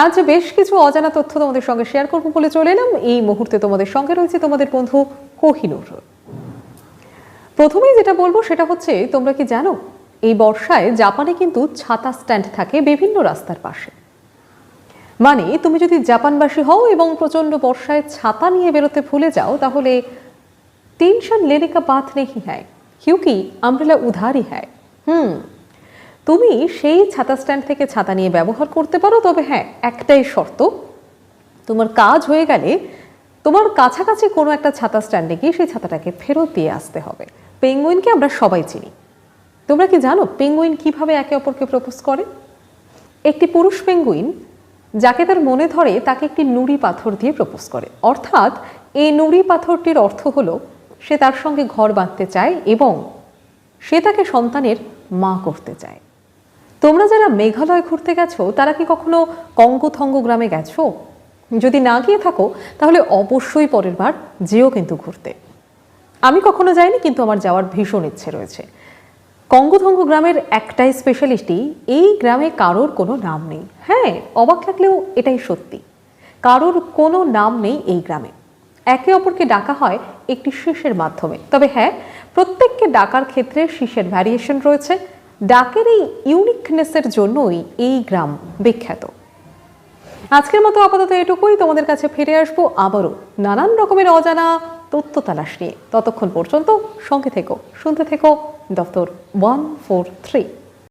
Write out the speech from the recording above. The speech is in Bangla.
আজ বেশ কিছু অজানা তথ্য তোমাদের সঙ্গে শেয়ার করবো বলে চলে এলাম। এই মুহূর্তে তোমাদের সঙ্গে রয়েছে তোমাদের বন্ধু কোহিনূর। প্রথমেই যেটা বলবো সেটা হচ্ছে, তোমরা কি জানো এই বর্ষায় জাপানে কিন্তু ছাতা স্ট্যান্ড থাকে বিভিন্ন রাস্তার পাশে। মানে তুমি যদি জাপানবাসী হও এবং প্রচন্ড বর্ষায় ছাতা নিয়ে বেরোতে ভুলে যাও, তাহলে টেনশন लेने का बात नहीं है, क्योंकि अम्ब्रेला उधार ही है। তুমি সেই ছাতা স্ট্যান্ড থেকে ছাতা নিয়ে ব্যবহার করতে পারো, তবে হ্যাঁ একটাই শর্ত, তোমার কাজ হয়ে গেলে তোমার কাছাকাছি কোনো একটা ছাতা স্ট্যান্ডে গিয়ে সেই ছাতাটাকে ফেরত দিয়ে আসতে হবে। পেঙ্গুইনকে আমরা সবাই চিনি। তোমরা কি জানো পেঙ্গুইন কিভাবে একে অপরকে প্রপোজ করে? একটি পুরুষ পেঙ্গুইন যাকে তার মনে ধরে তাকে একটি নুড়ি পাথর দিয়ে প্রপোজ করে। অর্থাৎ এই নুড়ি পাথরটির অর্থ হলো সে তার সঙ্গে ঘর বাঁধতে চায় এবং সে তাকে সন্তানের মা করতে চায়। তোমরা যারা মেঘালয় ঘুরতে গেছো তারা কি কখনো কঙ্গোথঙ্গ গ্রামে গেছো? যদি না গিয়ে থাকো তাহলে অবশ্যই পরের বার যেও কিন্তু ঘুরতে। আমি কখনো যাইনি, কিন্তু আমার যাওয়ার ভীষণ ইচ্ছে রয়েছে। কঙ্গোথঙ্গ গ্রামের একটাই স্পেশালিটি, এই গ্রামে কারোর কোনো নাম নেই। হ্যাঁ, অবাক লাগলেও এটাই সত্যি, কারোর কোনো নাম নেই এই গ্রামে। একে অপরকে ডাকা হয় একটি শীষের মাধ্যমে। তবে হ্যাঁ, প্রত্যেককে ডাকার ক্ষেত্রে শীষের ভ্যারিয়েশন রয়েছে। ডাকের এই ইউনিকনেসের জন্যই এই গ্রাম বিখ্যাত। আজকের মতো আপাতত এটুকুই। তোমাদের কাছে ফিরে আসবো আবারও নানান রকমের অজানা তথ্য তালাশ নিয়ে। ততক্ষণ পর্যন্ত সঙ্গে থেকো, শুনতে থেকো দপ্তর 143।